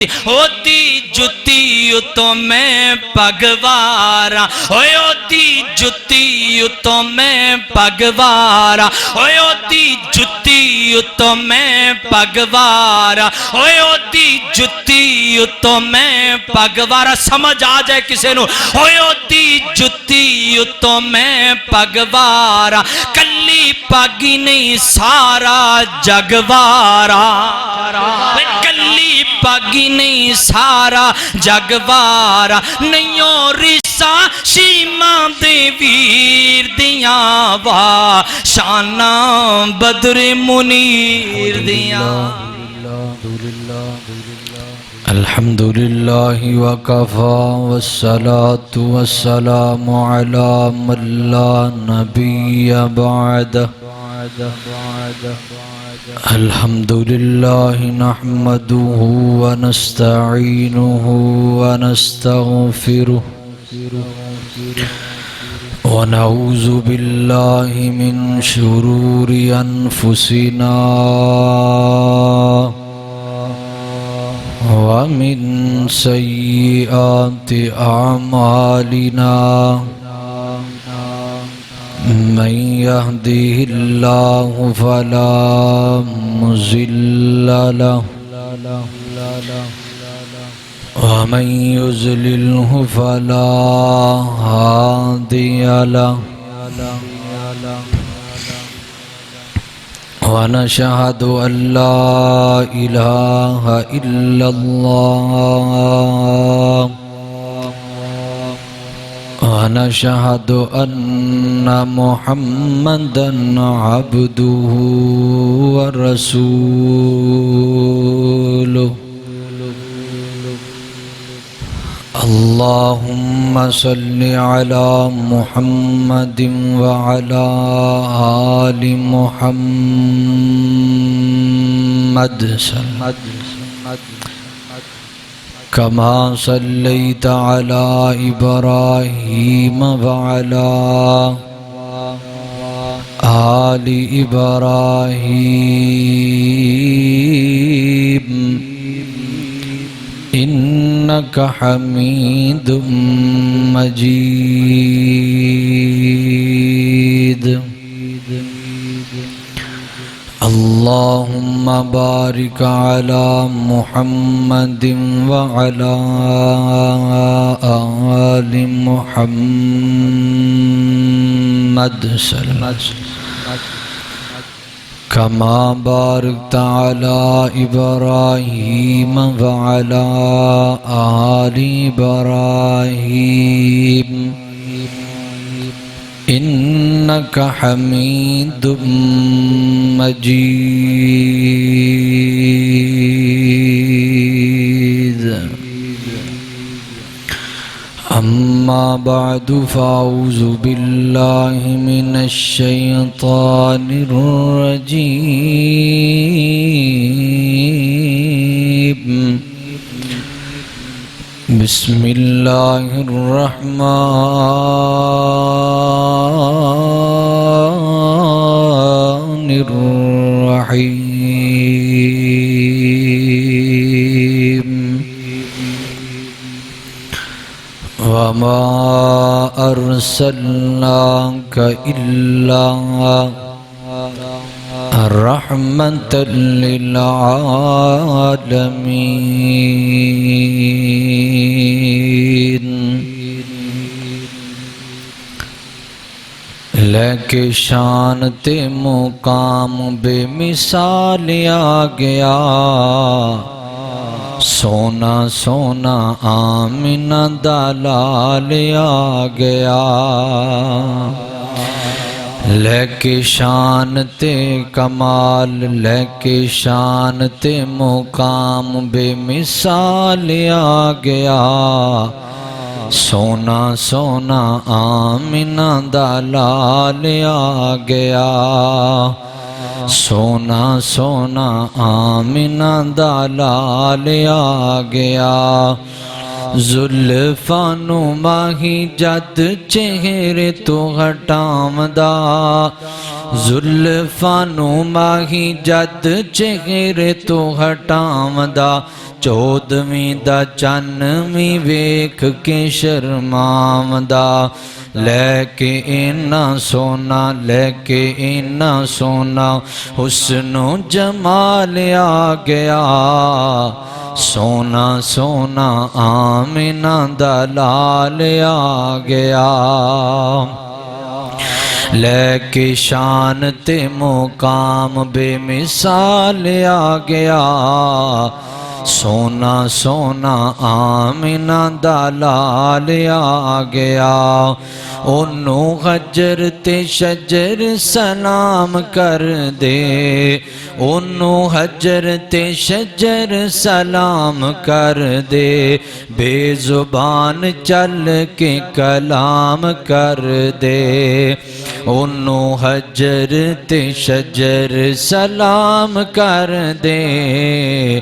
ہوتی جتی تو میں پگوارا ہوتی جتی تو میں پگوارا ہوتی جتی تو میں پگوارا ہوتی جتی تو میں پگوارا سمجھ آ جائے کسے نو ہوتی جتی تو میں پگوارا کلی پاگی نہیں سارا جگوارا کلی پاگی نہیں سارا جگوارا نہیں رسا شیما دے ویر دیاں وا شانہ بدر منیر دیاں الحمدللہ وکفا والصلاة والسلام علی من لا نبی بعدہ الحمدللہ نحمده ونستعینه ونستغفره ونعوذ باللہ من شرور انفسنا ومن سیئات اعمالنا من يهده الله فلا مضل له ومن يضلله فلا هادي له ونشهد أن لا إله إلا الله ونشهد أن محمدًا عبده ورسوله اللهم صل على محمد وعلى آل محمد كما صليت على إبراهيم وعلى آل إبراهيم إنك حميد مجيد اللهم بارك على محمد وعلى آل محمد كما باركت على إبراهيم وعلى آل إبراهيم إنك حميد مجيد أما بعد فأعوذ بالله من الشيطان الرجيم بسم الله الرحمن الرحيم وما أرسلناك إلا رحمة للعالمين لیکن شان تے مقام بے مثال آ گیا سونا سونا آمنہ دلال آ گیا لیکن شان تے کمال لیکن شان تے مقام بے مثال آ گیا سونا سونا آمنہ دلال آ گیا سونا سونا آمنہ دلال آ گیا زلفاں نو ماہی جد چہرے تو ہٹامدا زلفاں نو ماہی جد چہرے تو ہٹامدا 14ਵੀਂ ਦਾ ਚੰਨ ਵੀ ਵੇਖ ਕੇ ਸ਼ਰਮਾਵਦਾ ਲੈ ਕੇ ਇੰਨਾ ਸੋਨਾ ਲੈ ਕੇ ਇੰਨਾ ਸੋਨਾ ਹੁਸਨੋ ਜਮਾਲ ਆ ਗਿਆ ਸੋਨਾ ਸੋਨਾ ਆਮਿਨਾ ਦਾ ਲਾਲ ਆ ਗਿਆ ਲੈ ਕੇ ਸ਼ਾਨ ਤੇ ਮੁਕਾਮ ਬੇਮਿਸਾਲ ਆ ਗਿਆ ਸੋਨਾ ਸੋਨਾ ਆਮਿਨਾ ਦਾ ਲਾਲ ਆ ਗਿਆ ਉਹਨੂੰ ਹਜਰ ਤੇ ਸ਼ਜਰ ਸਲਾਮ ਕਰ ਦੇ ਉਹਨੂੰ ਹਜਰ ਤੇ ਸ਼ਜਰ ਸਲਾਮ ਕਰ ਦੇ ਬੇਜ਼ੁਬਾਨ ਚੱਲ ਕੇ ਕਲਾਮ ਕਰ ਦੇ ਉਹਨੂੰ ਹਜਰ ਤੇ ਸ਼ਜਰ ਸਲਾਮ ਕਰ ਦੇ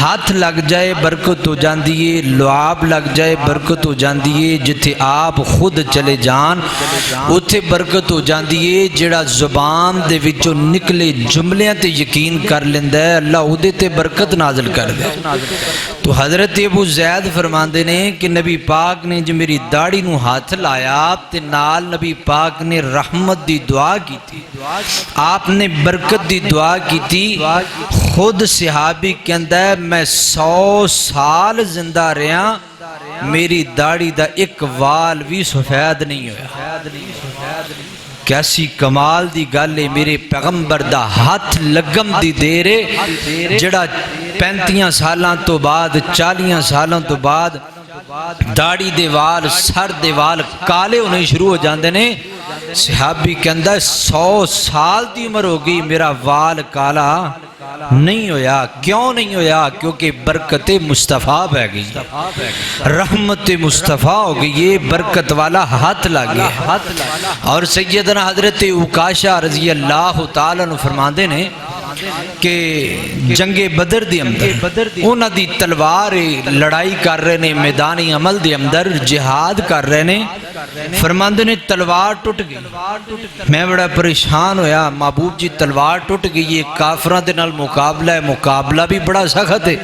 ہاتھ لگ جائے برکت ہو جاندی ہے، لعاب لگ جائے برکت ہو جاندی ہے، جتھے آپ خود چلے جان اتھے برکت ہو جاندی ہے۔ جڑا زبان دے وچوں نکلے جملیاں تے یقین کر لیندا ہے اللہ اودے تے برکت نازل کر دے۔ تو حضرت ابو زید فرماندے نے کہ نبی پاک نے جو میری داڑھی نو ہاتھ لایا تے نال نبی پاک نے رحمت دی دعا کی تھی، آپ نے برکت دی دعا کی تھی۔ خود صحابی کہندا ہے میں 100 سال زندہ رہا میری داڑھی دا ایک وال بھی سفید نہیں ہویا۔ کیسی کمال دی گل ہے، میرے پیغمبر دا ہاتھ لگم دی دیرے جڑا 35 سالاں تو بعد 40 سالاں تو بعد داڑھی دے وال سر دے وال کالے ہونے شروع ہو جاندے نے۔ صحابی کہندا ہے 100 سال دی عمر ہو گئی میرا وال کالا نہیں ہویا۔ کیوں نہیں ہویا؟ کیونکہ برکت مصطفیٰ بہ گئی، رحمت مصطفیٰ ہو گئی، یہ برکت والا ہاتھ لگ گیا۔ اور سیدنا حضرت عکاشہ رضی اللہ تعالیٰ عنہ فرماندے نے کہ جنگ بدر دی اندر انہاں دی تلوار لڑائی کر رہے نے، میدانی عمل دی اندر جہاد کر رہے نے، فرماندے نے تلوار ٹوٹ گئی۔ میں بڑا پریشان ہویا، محبوب جی تلوار ٹوٹ گئی، یہ کافراں دے نال مقابلہ ہے، مقابلہ بھی بڑا سخت ہے،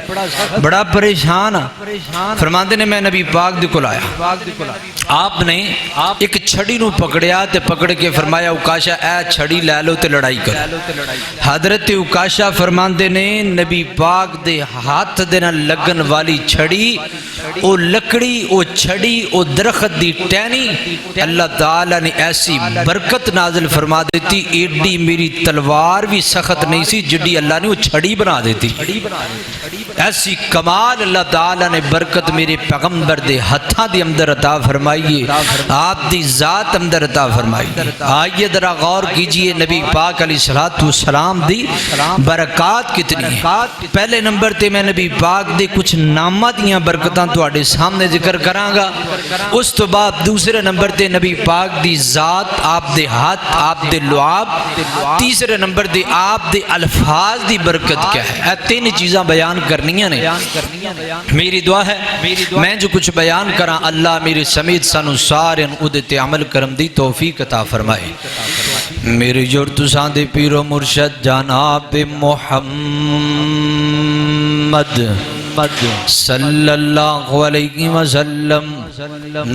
بڑا پریشان ہاں۔ فرماندے نے میں نبی پاک دے کول آیا، آپ نے ایک چھڑی نو پکڑیا تے پکڑ کے فرمایا عکاشہ اے چھڑی لے لو تے لڑائی کرو۔ حضرت عکاشہ فرماندے نے نبی پاک دے ہاتھ دے نال لگن والی چھڑی، او لکڑی، او چھڑی، او درخت دی ٹہنی اللہ تعالیٰ نے ایسی برکت نازل فرما دیتی، ایڈی میری تلوار بھی سخت نہیں سی جڈی اللہ نے وہ چھڑی بنا دیتی۔ ایسی کمال اللہ تعالیٰ نے برکت میرے پیغمبر دے ہتھاں دی اندر عطا فرمائیے، آپ دی ذات اندر عطا فرمائیے۔ آئیے ذرا غور کیجئے نبی پاک علیہ السلام دی برکات کتنی ہے۔ پہلے نمبر تے میں نبی پاک دے کچھ نامہ دیاں برکتاں تواڈے سامنے ذکر کراں گا، اس تو بعد دوسرے نمبر تے نبی پاک دی ذات، آپ دے ہاتھ، آپ دے لعاب، تیسرے نمبر دے آپ دے الفاظ دی برکت کیا ہے۔ اے تین چیزاں بیان کرنیاں نے۔ میری دعا ہے میں جو کچھ بیان کراں اللہ میرے سمیت سانو سارے اودے تے عمل کرم دی توفیق عطا فرمائے۔ میری جور تساں دے پیر و مرشد جناب محمد صلی اللہ علیہ وسلم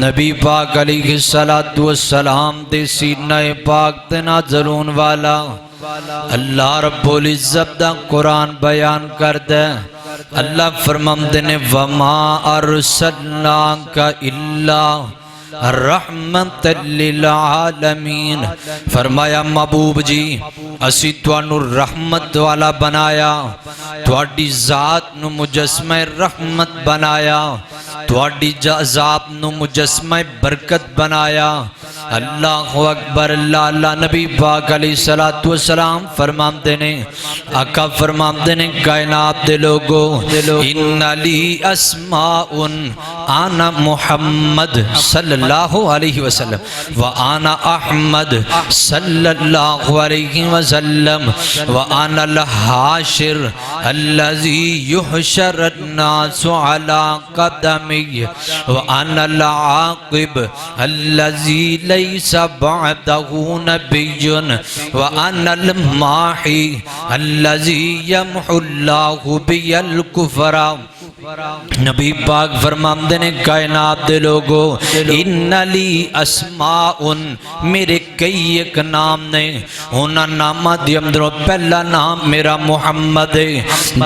نبی پاک علیہ السلام دے سینہ پاک تے نازلون والا اللہ رب العزت دا قرآن بیان کر دے۔ اللہ فرماندے نے وما ارسلناک الا رحمت للعالمین، فرمایا محبوب جی اسی توانو رحمت والا بنایا، تواڈی ذات نو مجسمہ رحمت بنایا، تواڈی ذات نو مجسمہ برکت بنایا۔ اللہ اکبر، اللہ اللہ۔ نبی پاک علیہ السلام فرماندے نے، آقا فرماندے نے کائنات دے لوگو ان لی اسماء انا محمد صلی اللہ علیہ وسلم وانا احمد صلی اللہ علیہ وسلم وانا الحاشر الذی یحشر الناس علی قدمی وانا العاقب الذی لیس بعدہ نبی وانا الماحی الذی یمحو اللہ بی الکفر۔ نبی پاک فرماندے نے کائنات دے لوگو ان لی اسماء، میرے کئی ایک نام نے، انہاں نامہ دی اندروں پہلا نام میرا محمد ہے،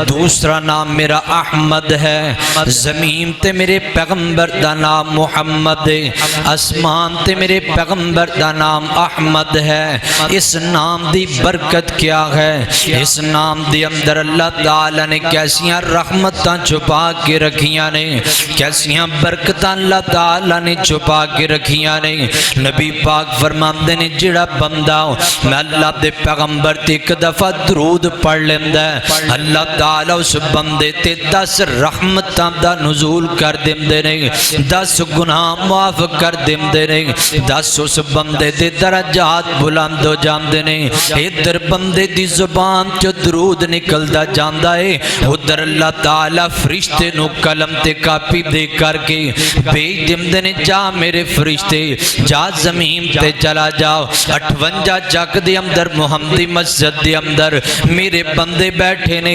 دوسرا نام میرا احمد ہے، زمین تے میرے پیغمبر دا نام محمد ہے، اسمان تے میرے پیغمبر دا نام احمد ہے۔ اس نام دی برکت کیا ہے؟ اس نام دی اندر اللہ تعالی نے کیسیاں رحمتاں چھپا کے رکھیاں نے، کیسیاں برکتاں اللہ تعالیٰ نے چھپا کے رکھیاں نے۔ نبی پاک فرماندے نے جڑا بندہ میں اللہ دے پیغمبر تے ایک دفعہ درود پڑھ لیندہ ہے، اللہ تعالیٰ اس بندے تے 10 رحمتاں دا نزول کر دیندے نے، 10 گناہ معاف کر دیندے نے، 10 اس بندے دے درجات بلند ہو جاندے نے۔ ادھر بندے دی زبان چو درود نکلدا جاندا ہے، ادھر اللہ تعالیٰ فرشتے نو قلم تے کاپی دے کر کے بھیج دیندے نے، جا میرے فرشتے جا زمین تے چلا جاؤ، 58 جگ دے اندر محمدی مسجد دے اندر میرے بندے بیٹھے نے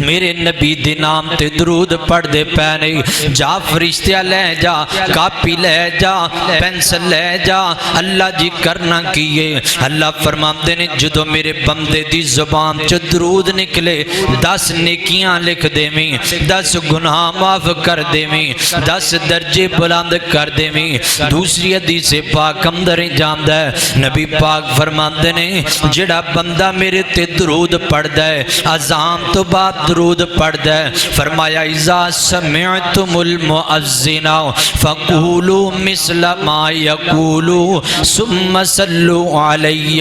میرے نبی دی نام تے درود پڑھ دے پینے، جا فرشتہ لے جا، کاپی لے جا، پینسل لے جا، اللہ جی کرنا کیے۔ اللہ فرماتے نے جدو میرے بندے دی زبان چ درود نکلے 10 نیکیاں لکھ دے میں، 10 گناہ معاف کر دے میں، 10 درجے بلند کر دے میں۔ دوسری حدیث پاک اندر جاندہ ہے، نبی پاک فرماتے نے جڑا بندہ میرے تے درود پڑھ دے، اذان تو بعد درود پڑھ دے، فرمایا اذا سمعتم المؤذن فقولوا مثل ما يقول ثم صلوا علی،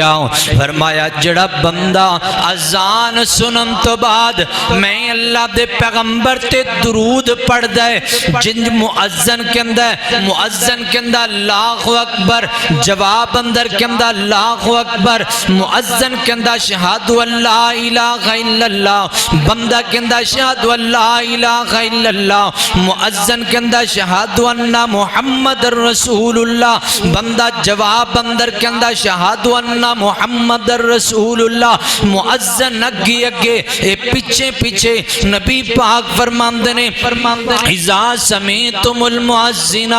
فرمایا جڑا بندہ اذان سنن تو بعد میں اللہ دے پیغمبر تے درود پڑھ دے، جن مؤذن کے اندر اللہ اکبر، جواب اندر کے اندر اللہ اکبر، مؤذن کے اندر شہادت اللہ الہ الا اللہ، بندہ کے اندر شہادت اللہ الہ الا اللہ، مؤذن کے اندر شہادت ان محمد رسول اللہ، بندہ جواب اندر کے اندر شہادت ان محمد رسول اللہ، مؤذن اگے اگے اے پیچھے پیچھے، نبی پاک فرماندے نے اذا سمعتم المؤذن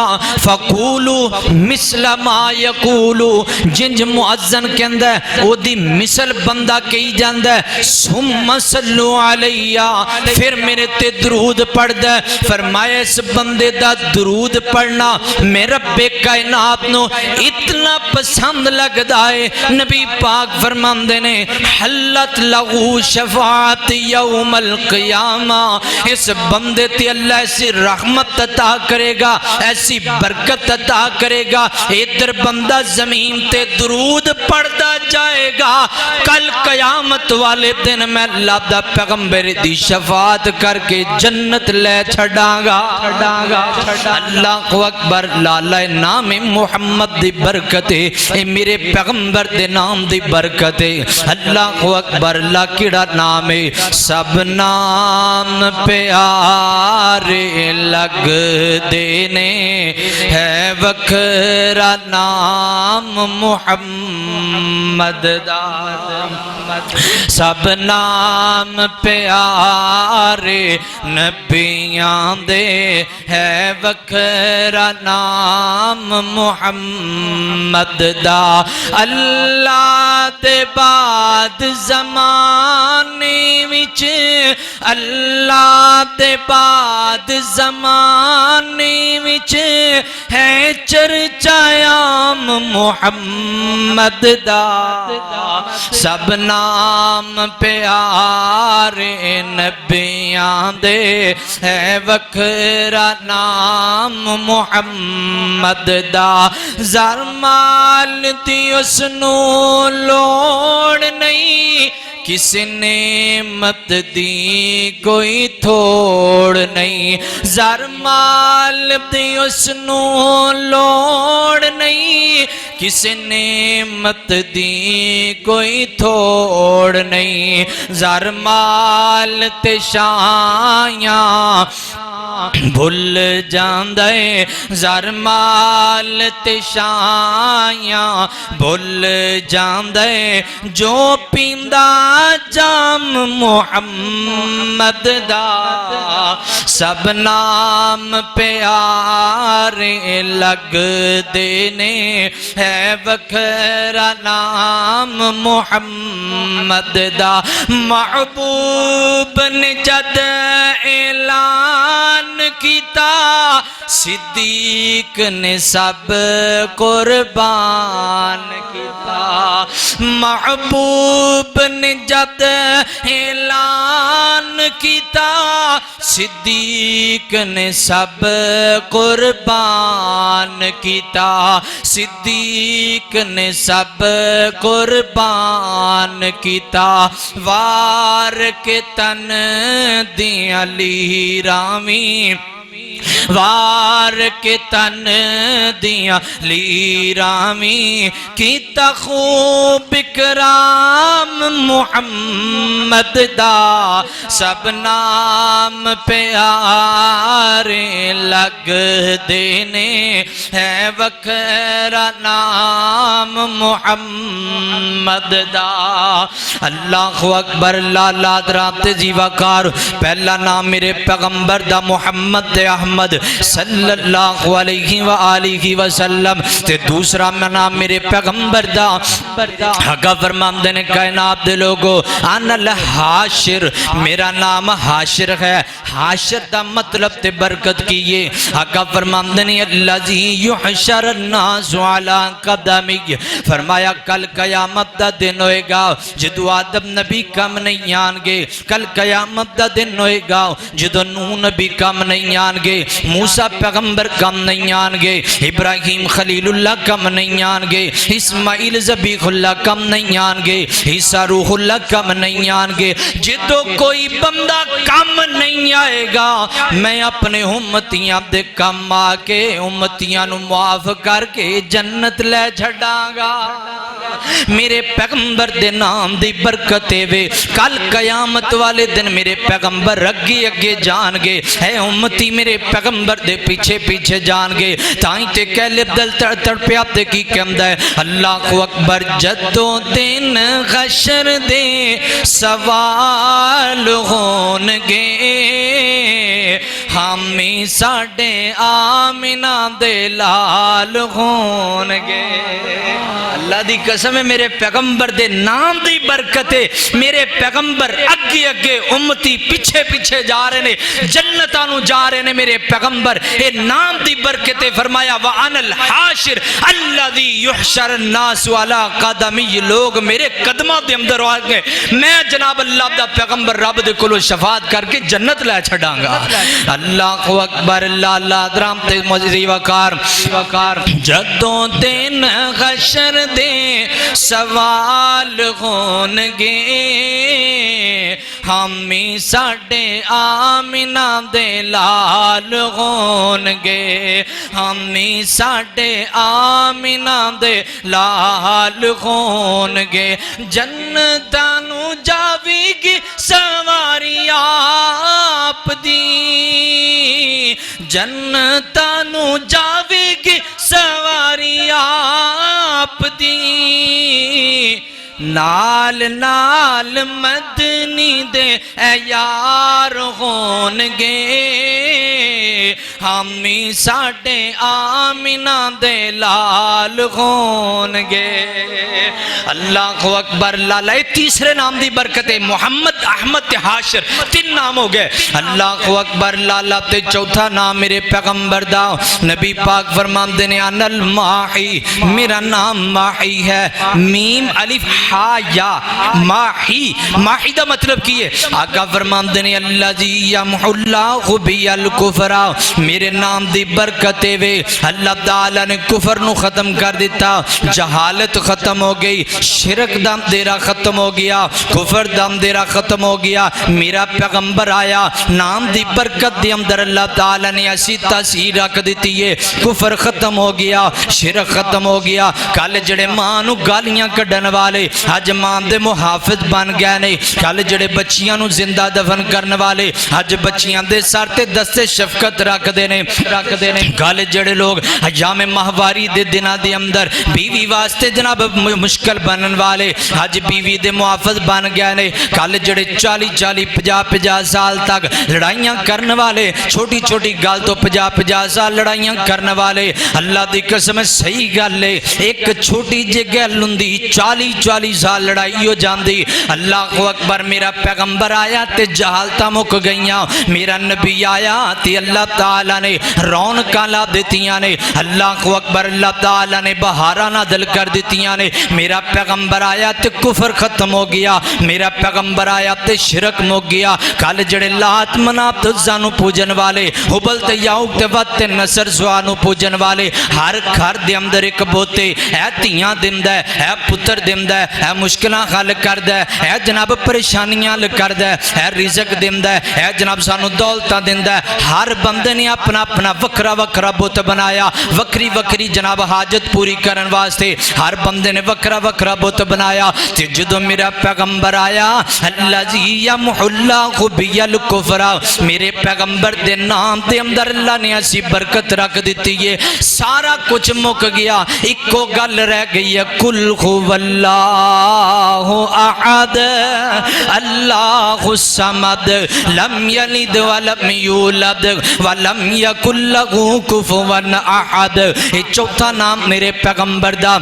فقولوا مثل ما يقول، جن مؤذن کے اندر او دی مثل بندہ کہی جاندہ ہے، ثم صلوا علی، پھر میرے تے درود پڑھ دے، فرمایا اس بندے دا درود پڑھنا میرے رب کائنات نو اتنا پسند لگدا ہے، نبی پاک فرماندے نے حلت لہو شفاعت یوم القیامہ، اس بندے تے اللہ ایسی رحمت عطا کرے گا، ایسی برکت عطا کرے گا، ادھر بندہ زمین تے درود پڑھدا جائے گا، کل قیامت والے دن میں اللہ دا پیغمبر دی شفاعت کر کے جنت لے چھڑاں گا۔ اللہ اکبر، لالا نام محمد دی برکت ہے، اے میرے پیغمبر دے نام دی برکت ہے۔ اللہ اکبر، اللہ کیڑا نام ہے، سب نام پیارے لگ دینے ہے وکھرا نام محمد دا، سب نام پیارے نبیاں دے ہے وکھرا نام محمد دا، اللہ دے بعد زمانے وچ، اللہ دے بعد زمانے وچ ہے چرچا عام محمد دا، سب نام پیارے نبیاں دے ہے وکھرا نام محمد دا، زر مال دی اس نو لوڑ نہیں، کس نعمت دی کوئی تھوڑ نہیں، زر مال دی اس نو لوڑ نہیں، کس نعمت دی کوئی تھوڑ نہیں، زر مال تے شایاں بھول جاندے، زر مال تے شایاں بھول جاندے، جو پیندہ جام محمد دا، سب نام پیارے لگ دینے ہے وکھرا نام محمد دا محبوب نے جد اعلان کیتا صدیق نے سب قربان کیتا محبوب نے جد اعلان کیتا صدیق نے سب قربان کیتا صدیق نے سب قربان کیتا وار کے تن دیاں لیراویں وار کے تن دیاں لیراویں کیتا خوب اکرام محمد دا سب نام پیارے لگ دینے ہے وکھرا نام محمد دا اللہ اکبر لالا درات جیوکار پہلا نام میرے پیغمبر دا محمد احمد صلی اللہ علیہ وآلہ وسلم تے دوسرا نام میرے پیغمبر دا حقا فرماندے نے کائنات دے لوگو انا الحاشر میرا نام حاشر ہے حاشر دا مطلب تے برکت کیے حقا فرماندے نے اللذی یحشر الناس علی قدمی فرمایا کل قیامت دا دن ہوئے گا جدو آدم نبی کم نہیں آنگے کل قیامت دا دن ہوئے گا جدو نوح نبی کم نہیں آنگے موسیٰ پیغمبر کم نہیں آنگے ابراہیم خلیل اللہ کم نہیں آنگے اسماعیل ذبیح اللہ کم نہیں آنگے عیسیٰ روح اللہ کم نہیں آنگے جدو کوئی بندہ کم نہیں آئے گا میں اپنے امتیاں دے کم آکے امتیاں نو معاف کر کے جنت لے چھڑاں گا میرے پیغمبر دے نام دی برکتے وے کل قیامت والے دن میرے پیغمبر اگے اگے جان گے اے امتی میرے پیغمبر دے پیچھے پیچھے جان گے تائیں تے کہلے دل تڑ تڑ پہ آپ دے کی کم دے اللہ اکبر جدو دن غشر دے سوال ہونگے ہمیں ساڑے آمنہ دے لال ہونگے اللہ دی قسم ہے میرے پیغمبر دے نام دی برکتے میرے پیغمبر اگے اگے امتی پیچھے پیچھے جا رہے نے جنتانو جا رہے نے میرے پیغمبر اے نام دی برکتے فرمایا وَأَنَا الْحَاشِرُ الَّذِي يُحْشَرُ النَّاسُ عَلَىٰ قَدَمِي لوگ میرے قدمہ دے اندر آگے میں جناب اللہ دا پیغمبر رب دے کلو شفاعت کر کے جنت لے چھڑاں گا اللہ اکبر اللہ درام تے مجزی وقار جدوں دن غشر دے سوال ہونگے ہمیں ساڑے آمنہ دے لال ہونگے ہمیں ساڑے آمنہ دے لال ہونگے جنتانو جاوی گی سواری آپ دی جنتانو جاوی گی سواری آپ دی نال نال مدنی دے اے یار ہونگے ہمیں ساڑے آمنہ دے لال ہونگے اللہ اکبر لالا تیسرے نام دی برکتے محمد احمد حاشر تین نام ہو گئے اللہ اکبر لالا تے چوتھا نام میرے پیغمبر دا نبی پاک فرمان دینے انا الماحی میرا نام ماحی ہے میم الف ہا یا ماحی ماحی دا مطلب کیے آقا فرمان دینے اللذی یمحو اللہ بی الکفرہ میرے نام دی برکتے وے اللہ تعالیٰ نے کفر نو ختم کر دیتا جہالت ختم ہو گئی شرک دم دیرہ ختم ہو گیا کفر دم دیرہ ختم ہو گیا میرا پیغمبر آیا نام دی برکت دی اندر اللہ تعالیٰ نے ایسی تاثیر رکھ دیتی ہے کفر ختم ہو گیا شرک ختم ہو گیا کل جڑے ماں نو گالیاں کڈن والے آج ماں دے محافظ بن گئے نہیں کل جڑے بچیاں نو زندہ دفن کرن والے آج بچیاں دے سارتے دستے شفقت رکھ دینے کل جڑے لوگ ایام ماہواری دے دنہ دے اندر بیوی واسطے جناب مشکل بنن والے آج بیوی دے محافظ بن گئے نہیں کل جڑے 40-40 50-50 سال تک لڑائیاں کرنے والے چھوٹی چھوٹی گل تو 50-50 سال لڑائیاں کرنے والے اللہ دی قسم صحیح گل ہے ایک چھوٹی جی گل ہوندی 40-40 سال لڑائی ہو جاندی اللہ اکبر میرا پیغمبر آیا تے جہالتاں مک گئیاں میرا نبی آیا تے اللہ تعالیٰ نے رونقاں لا دتیاں نے اللہ اکبر اللہ تعالیٰ نے بہاراں نازل کر دتیاں نے میرا پیغمبر آیا تے کفر ختم ہو گیا میرا پیغمبر آیا تے شرک مک گیا کل جڑے لات منات عزا نو پوجن والے حبل تے یعوق تے وت تے نصر سوا نو پوجن والے ہر گھر دے اندر ایک بوتے اے تیاں دیندا ہے اے پتر دیندا ہے اے مشکلاں حل کردا ہے اے جناب پریشانیاں حل کردا ہے اے رزق دیندا ہے اے جناب سانو دولتاں دیندا ہے ہر بندے نے اپنا اپنا وکھرا وکھرا بت بنایا وکری وکری جناب حاجت پوری کرن واسطے ہر بندے نے وکھرا وکھرا بت بنایا تے جدوں میرا پیغمبر آیا الذی یمحو اللہ بی الکفر میرے پیغمبر دے نام دے اندر اللہ نے ایسی برکت رکھ دیتی ہے سارا کچھ مک گیا ایکو گل رہ گئی ہے کل هو اللہ احد اللہ الصمد لم یلد ولم یولد ولم یکن لہ کفوا احد یہ چوتھا نام میرے پیغمبر دا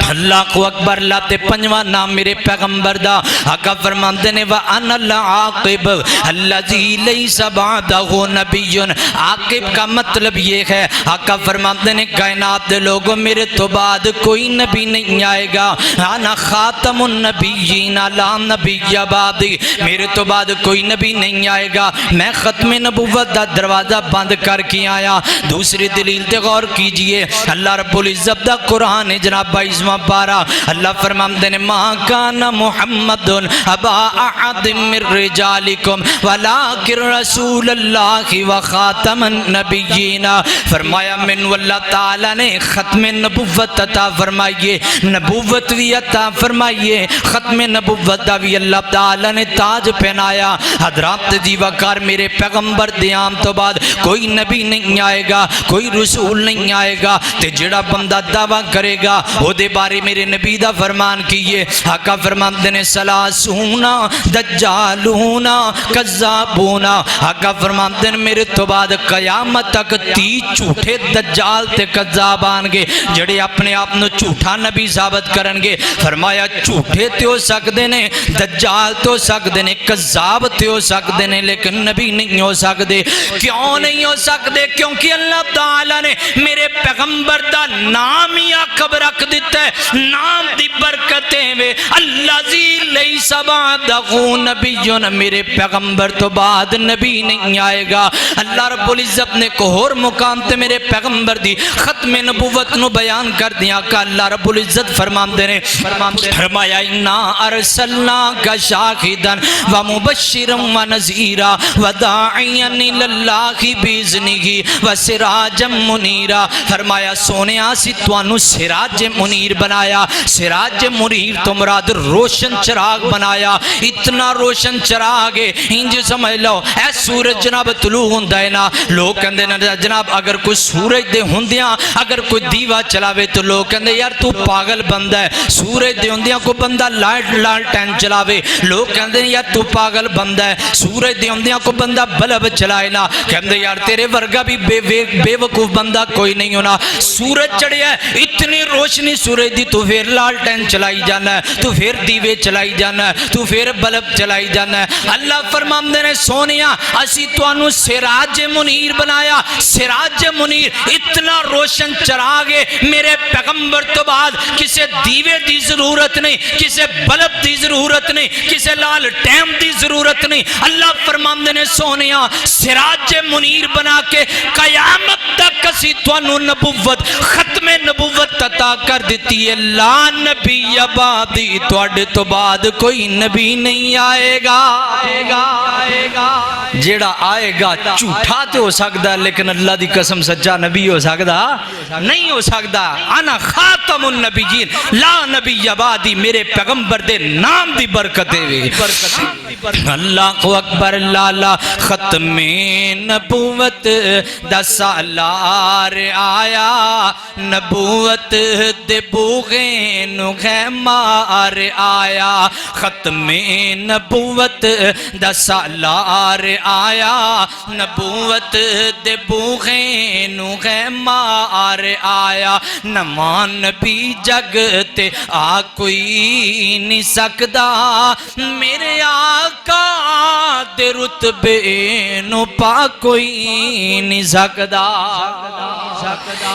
اللہ اکبر اللہ تے پنجواں نام میرے پیغمبر دا آقا فرماندے نے وَأَنَا الْعَاقِبُ الَّذِي لَيْسَ بَعْدَهُ نَبِيٌّ عاقب کا مطلب یہ ہے آقا فرماندے نے کائنات دے لوگوں میرے تو بعد کوئی نبی نہیں آئے گا انا خاتم النبیین لا نبی بعدی میرے تو بعد کوئی نبی نہیں آئے گا میں ختم نبوت دا دروازہ بند کر کے آیا دوسری دلیل تے غور کیجئے اللہ رب العزت دا قرآن جناب 22واں پارہ اللہ فرماندے نے ما کان محمد ابا احد من رجالکم ولکن رسول اللہ و خاتم النبیین فرمایا من اللہ تعالی نے ختم نبوت عطا فرمائیے نبوت بھی عطا فرمائیے ختم نبوت دا بھی اللہ تعالی نے تاج پہنایا حضرات دی وقار میرے پیغمبر دیام تو بعد کوئی نبی نہیں آئے گا کوئی رسول نہیں آئے گا تے جڑا بندہ دعویٰ کرے گا وہ دے بارے میرے نبی دا فرمان کیے آقا فرمان دینے سلاسونا دجالونا کذابونا آقا فرمان دینے میرے تو بعد قیامت تک 30 جھوٹے دجال تے کذاب آنگے جڑے اپنے آپ نو جھوٹا نبی ثابت کرنگے فرمایا جھوٹے تے ہو سکتے نے دجال تے ہو سکتے نے کذاب تے ہو سکتے نے لیکن نبی نہیں ہو سکتے کیوں نہیں ہو سکتے کیونکہ اللہ تعالیٰ نے میرے پیغمبر دا نام ہی عقب رکھ دیتا ہے نام دی برکتیں وے الذی لیس بعدہ نبی میرے پیغمبر تو بعد نبی نہیں آئے گا اللہ رب العزت نے کو اور مقام تے میرے پیغمبر دی ختم نبوت نو بیان کر دیا کہ اللہ رب العزت فرمان دے نے فرمایا انا ارسلنا کا شاہدن و مبشرا و نذیرا و داعیا اللہ بیزنگی و سراج منیرا فرمایا سونے آسی توانو سراج منیر بنایا سراج منیر تو مراد روشن چراغ بنایا اتنا روشن چراغ ہے انج سمجھ لو اے سورج جناب طلوع ہوندہ ہے نا لوگ کہندے نا جناب اگر کوئی سورج دے ہوندیاں اگر کوئی دیوہ چلاوے تو لوگ کہندے یار تو پاگل بندہ ہے سورج دے ہوندیاں کوئی بندہ لائٹ ٹین چلاوے لوگ کہندے یار تو پاگل بندہ ہے سورج دے ہوندیاں کوئی بندہ بلب چلائے نا کہندے یار تیرے ورگا بھی بے وقوف بندہ کوئی نہیں ہونا سورج چڑھے ہے اتنی روشنی سورج دی تو پھر لالٹین چلائی جانا ہے تو پھر دیوے چلائی جانا ہے تو پھر بلب چلائی جانا ہے اللہ فرماندے نے سونیا اسی توانو سراج منیر بنایا سراج منیر اتنا روشن چراغ ہے میرے پیغمبر تو بعد کسے دیوے دی ضرورت نہیں کسے بلب دی ضرورت نہیں کسے لال ٹیم دی ضرورت نہیں اللہ فرماندے نے سونیا سراج منیر بنا کے قیامت تک اسی توانو نبوت ختم نبوت عطا کر دیتی ہے لا نبی بعدی توڑے تو بعد کوئی نبی نہیں آئے گا جیڑا آئے گا جھوٹا تے ہو سکتا لیکن اللہ دی قسم سچا نبی ہو سکتا نہیں ہو سکتا انا خاتم النبیین لا نبی بعدی میرے پیغمبر دے نام دی برکتیں اللہ اکبر لالا ختم نبوت دا سالار آیا نبوت دے بوغے نو مار آیا ختم نبوت دا سالار آیا نبوت دے بوغے نو مار آیا نمان نبی جگ تے آ کوئی نہیں سکدا میرے آقا دے رتبے نو پا کوئی نہیں سکدا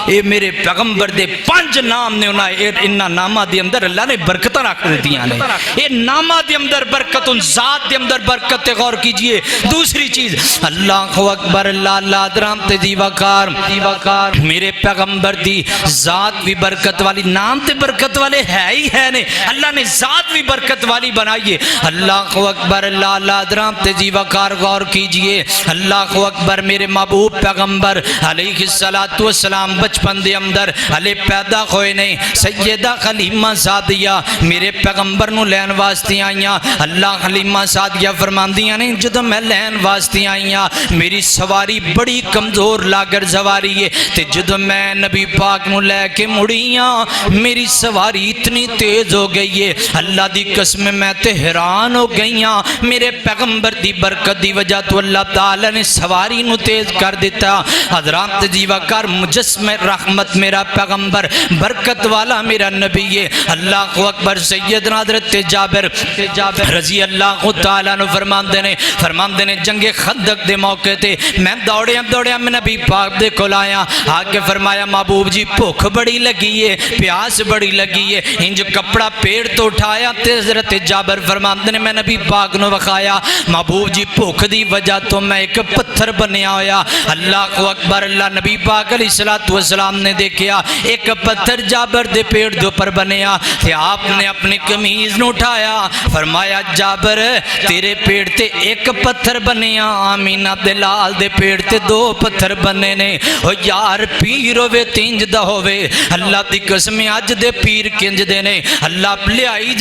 اے میرے پیغمبر دے 5 نام نے انہاں نامہ دے اندر اللہ نے برکتہ رکھ دیاں نے اے نامہ دے اندر برکت ان ذات دے اندر برکت غور کیجئے دوسری چیز اللہ اکبر اللہ درام تے دیواکار میرے پیغمبر دی ذات بھی برکت والی نام تے برکت والے ہے ہی ہے نے اللہ نے ذات بھی برکت والی بنائیے اللہ اکبر اللہ درام تے دیواکار غور کیجئے اللہ اکبر میرے محبوب پیغمبر علیہ السلام بچپن دے اندر علی پیدا ہوئے نہیں سیدہ خلیمہ سعدیہ میرے پیغمبر نو لین واسطے آئیاں اللہ خلیمہ سعدیہ فرماندیاں نہیں جدو میں لین واسطے آئیاں میری سواری بڑی کمزور لاگر سواری ہے تے جدو میں نبی پاک نو لے کے مڑیاں میری سواری اتنی تیز ہو گئی ہے اللہ دی قسم میں تے حیران ہو گئیاں میرے پیغمبر دی برکت دی وجہ تو اللہ تعالی نے سواری نو تیز کر دیتا حضرات جیواکار مجسم رحمت میرا پیغمبر برکت والا میرا نبی ہے اللہ اکبر سیدنا حضرت جابر رضی اللہ تعالیٰ نو فرماندے نے جنگ خندق دے موقع تے میں دوڑیا میں نبی پاک دے کول آیا آگے فرمایا محبوب جی بھوک بڑی لگی ہے پیاس بڑی لگی ہے انج کپڑا پیڑ تو اٹھایا تے حضرت جابر فرماندے نے میں نبی پاک نو وکھایا محبوب جی بھوک دی وجہ تو میں ایک پتھر بنیا ہویا اللہ اکبر اللہ نبی پاک علیہ السلام نے دیکھیا ایک پتھر جابر دے پیڑ دے اوپر بنیا تے آپ نے اپنی قمیض نو اٹھایا فرمایا جابر تیرے پیڑ تے ایک پتھر بنیا آمینہ دلال دے پیڑ تے 2 پتھر بنے نے او یار پیر ہوئے تینج دا ہوئے اللہ دی قسم آج دے پیر کنج دے نے اللہ لے آئی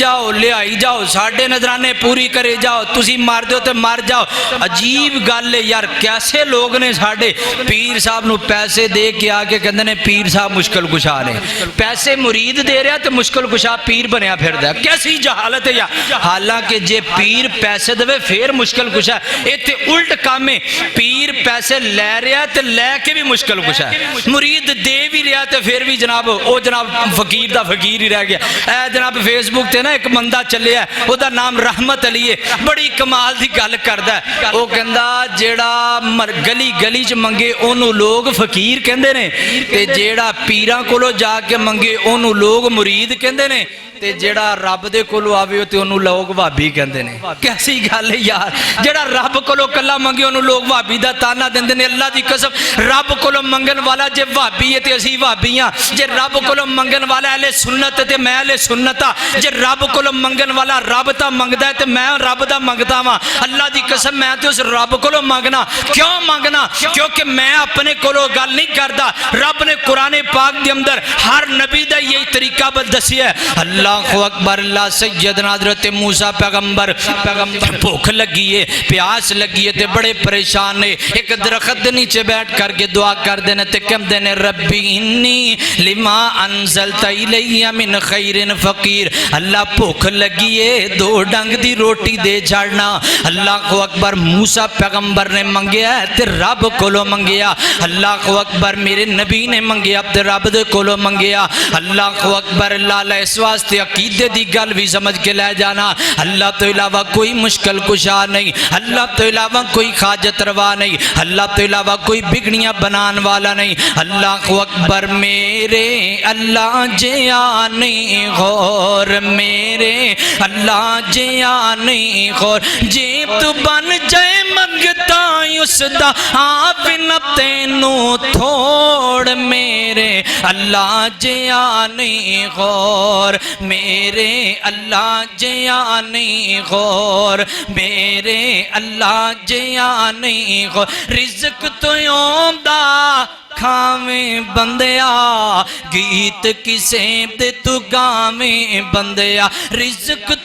جاؤ ساڑھے نظرانے پوری کرے جاؤ تسی مار دیو تے مار جاؤ عجیب گالے یار کیسے لوگ نے ساڑھے پیر صاحب نو پیسے دے کے آگے کہندے نے پیر صاحب مشکل کشا نے پیسے مرید دے رہا تو مشکل کشا پیر بنیا پھر دا کیسی جہالت ہے یا حالانکہ جے پیر پیسے دوے پھر مشکل کشا ایتے الٹ کامے پیر پیسے لے رہا تے لے کے بھی مشکل کشا مرید دے بھی رہا تے پھر بھی جناب او جناب فقیر دا فقیر ہی رہ گیا اے جناب فیس بک تے نا ایک بندہ چلے ہے او دا نام رحمت علی ہے بڑی کمال دی گل کردا ہے او کہندا جیڑا گلی گلی چ منگے اونوں لوگ فقیر کہندے نے تے جیڑا پیراں کولو جا کے منگے اونوں لوگ مرید کہندے نے تے جیڑا رب دے کولو آوے تے انہوں لوگ وہابی کہندے نے کیسی گل ہے یار جیڑا رب کولو کلا منگے انہوں لوگ وہابی دا تانا دیندے نے اللہ دی قسم رب کولو منگن والا جے وہابی ہے تے اسی وہابیاں جے رب کولو منگن والا اہل سنت تے میں اہل سنت ہاں جے رب کولو منگن والا رب تا منگدا ہے تے میں رب دا منگدا واں اللہ دی قسم میں تے اس رب کولو منگنا کیوں منگنا کیونکہ میں اپنے کولو گل نہیں کردا رب نے قرآن پاک دے اندر ہر نبی دا یہی طریقہ دسیا ہے اللہ اکبر اللہ سیدنا حضرت موسیٰ پیغمبر بھوک لگی ہے پیاس لگی ہے تے بڑے پریشان نے ایک درخت نیچے بیٹھ کر کے دعا کر دینے تے کم دینے ربی انی لما انزلت الی من خیر فقیر اللہ بھوک لگی ہے 2 ڈنگ دی روٹی دے چھاڑنا اللہ اکبر موسیٰ پیغمبر نے منگیا ہے تے رب کولو منگیا اللہ اکبر میرے نبی نے منگیا تے رب دے کولو منگیا اللہ اکبر اللہ اس واسطے عقیدے دی گل بھی سمجھ کے لے جانا اللہ تو علاوہ کوئی مشکل کشا نہیں اللہ تو علاوہ کوئی حاجت روا نہیں اللہ تو علاوہ کوئی بگڑیاں بنان والا نہیں اللہ اکبر میرے اللہ جیانی غور میرے اللہ جیانی غور جی تو بن جائے منگتا اس دا آپ نہ تینوں تھوڑ میرے اللہ جیانی غور میرے اللہ جیانی غور میرے اللہ جیانی غور رزق تو یوں دا کھاویں بندیا گیت کسے دے تو گاویں بندیا رزق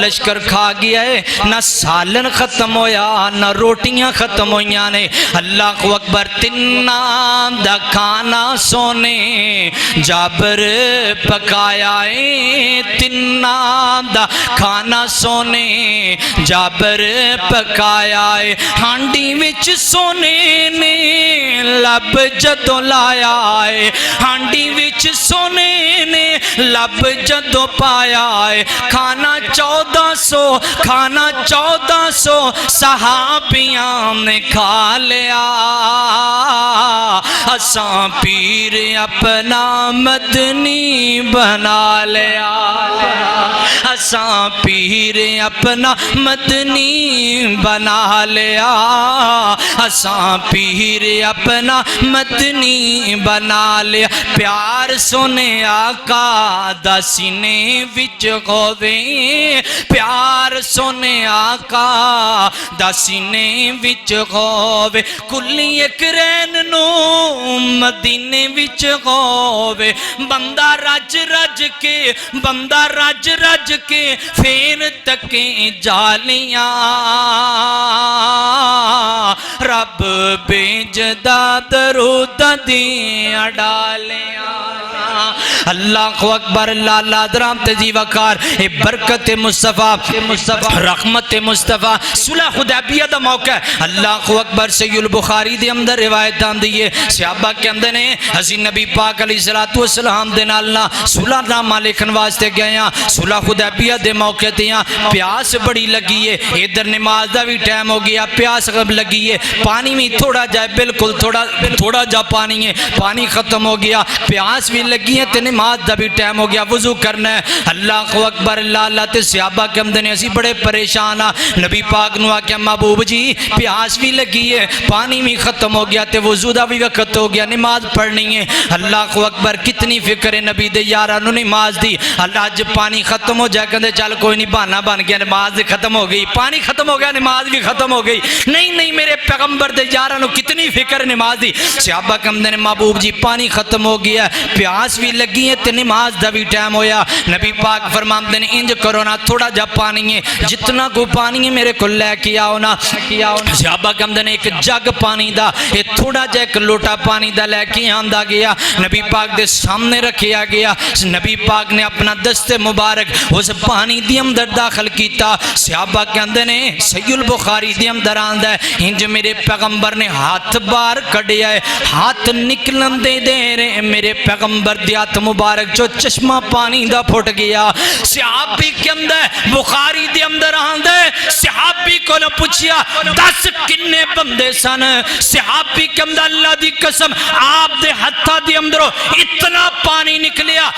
لشکر کھا گیا ہے، نہ سالن ختم ہویا نہ روٹیاں ختم ہویاں نے۔ اللہ اکبر، تناں دا کھانا سونے جابر پکایا ہے، تناں دا کھانا سونے جابر پکایا ہے۔ ہانڈی وچ سونے نے لب جدوں لایا ہے، ہانڈی وچ سونے نے لب جدوں پایا ہے۔ کھانا 1400 صحابیاں نے کھا لیا، اساں پیر اپنا مدنی بنا لیا، اساں پیر اپنا مدنی بنا لیا، اساں پیر اپنا مدنی بنا لیا۔ پیار سونے آقا دا سینے وچ ہووے، پیار سونے آقا دا سینے وچ ہووے، کلی ایک رین نو مدینے وچ ہووے، بندہ رج رج کے پھر تکیں جالیاں، رب بھیجدا درود دیاں ڈالیاں۔ اللہ اکبر، لالا درام تجی وقار، اے برکت مصطفیٰ، رحمت مصطفیٰ، صلح حدیبیہ دا موقع ہے۔ اللہ اکبر، صحیح البخاری دے اندر روایت آندی ہے، صحابہ کے اندر نے حضرت نبی پاک علیہ السلام دے نالنا صلح نامہ لکھن واسطے گئے ہیں۔ صلح حدیبیہ دے موقع دیاں پیاس بڑی لگی ہے، ادھر نماز دا بھی ٹائم ہو گیا، پیاس لگی ہے، پانی بھی تھوڑا جائے، بالکل تھوڑا جا پانی ہے، پانی ختم ہو گیا، پیاس بھی لگی ہے، تے نماز دا بھی ٹائم ہو گیا، وضو کرنا ہے۔ اللہ اکبر، اللہ تے صحابہ کے اندر نے اسی بڑے پریشان ہاں، نبی پاک نو آکھیا محبوب جی پیاس بھی لگی ہے، پانی بھی ختم ہو گیا، تے وضو دا بھی وقت ہو گیا، نماز پڑھنی ہے۔ اللہ اکبر، کتنی فکر ہے نبی دے یارانو نماز دی۔ اللہ اج پانی ختم ہو جائے کہندے چل کوئی نہیں، بہانہ بن گیا، نماز ختم ہو گئی، پانی ختم ہو گیا، نماز بھی ختم ہو گئی۔ نہیں میرے پیغمبر دے یارانو کتنی فکر نماز دی۔ صحابہ کہندے نے محبوب جی پانی ختم ہو گیا، پیاس بھی لگی ہے تے نماز دا بھی ٹائم ہویا۔ نبی پاک فرماندے نے انج کرو نا، تھوڑا جا پانی ہے، جتنا کو پانی ہے میرے کو لے کے آؤ نا۔ صحابہ کہندے نے ایک جگ پانی دا، یہ تھوڑا جا ایک لوٹا پانی دا لے کے آندا گیا، نبی پاک دے سامنے رکھیا گیا، نبی پاک نے اپنا دست مبارک اس پانی دی اندر داخل کیتا۔ صحابہ کہندے نے صحیح البخاری دی اندر آندا ہے انج میرے پیغمبر نے ہاتھ باہر کڈیا ہے، ہاتھ نکلن دے رہے میرے پیغمبر دی ہاتھ مبارک جو چشمہ پانی دا پھٹ گیا۔ صحابی کے اندر بخاری دے اندر آندا ہے، صحابی کو نہ پوچھیا 10 کنے بندے سن، صحابی کے اندر اللہ دی قسم آپ دے ہتھا دی اندروں اتنا پانی نکلیا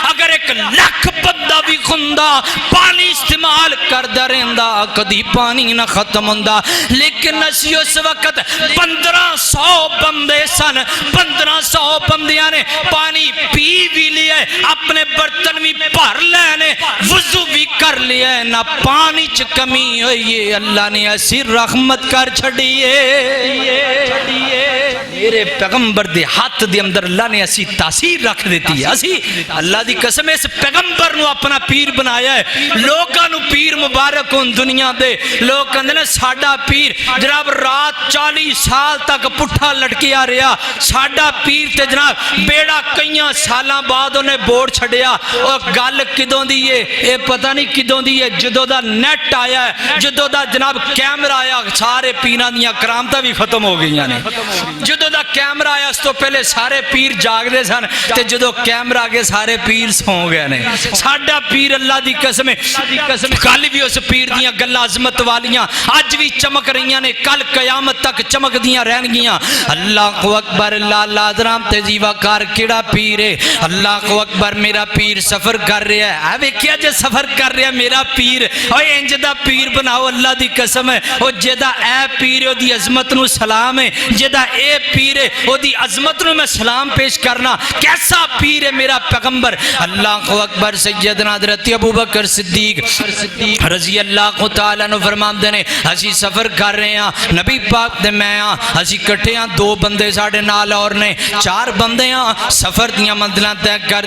اگر 1 لاکھ بندہ بھی خندہ پانی استعمال کردہ رہندا کدی پانی نہ ختم ہوندا۔ لیکن اسی اس وقت 1500 بندے سن، 1500 بندیاں نے پانی پی بھی لیا ہے، اپنے برتن بھی بھر لینے، وضو بھی کر لیا ہے، نہ پانی چ کمی ہوئی ہے۔ اللہ نے ایسی رحمت کر چھڑیے، میرے پیغمبر دے ہاتھ دے اندر اللہ نے ایسی تاثیر رکھ دیتی ہے۔ اسی اللہ دی قسم اس پیغمبر نو اپنا پیر بنایا ہے۔ لوگاں نو پیر مبارک ہون دنیا دے، لوگ کہندے نے ساڈا پیر جناب رات 40 سال تک پٹھا لٹکیا رہیا، ساڈا پیر تے جناب بیڑا کئیاں سالاں بعد انہیں بورڈ چھڑیا۔ اور گل کدوں دی ہے اے پتہ نہیں کدوں دی ہے، جدوں دا نیٹ آیا ہے، جدوں دا جناب کیمرہ آیا، سارے پیراں دیاں کرامتاں بھی ختم ہو گئیاں نے۔ جدوں دا کیمرہ آیا اس تو پہلے سارے پیر جاگ دے سن، تے جدوں کیمرہ آگے سارے پیر سو گئے نے۔ ساڈا پیر اللہ دی قسم کل بھی اس پیر دیاں گلاں عظمت والیاں اج بھی چمک رہیاں نے، کل قیامت تک چمک دیاں رہن گیاں۔ اللہ اکبر، لالا درام تے جیوا کار کیڑا پیر ہے۔ اللہ اکبر، میرا پیر سفر کر رہا ہے، اے کیا جے سفر کر رہا ہے میرا پیر، اوے انج دا پیر بناؤ اللہ دی قسم ہے۔ او جدا اے پیر او دی عظمت نو سلام ہے، جدا اے پیر پیر ہے او دی عظمت نو میں سلام پیش کرنا کیسا پیر ہے میرا پیغمبر اللہ اکبر سیدنا حضرت ابو بکر صدیق رضی اللہ تعالیٰ عنہ فرماندے نے اسی سفر کر رہے ہیں نبی پاک دے میں اسی کٹھے ہیں 2 بندے ساڑھے نال اور نے 4 بندے ہیں سفر دیاں منزلاں طے کر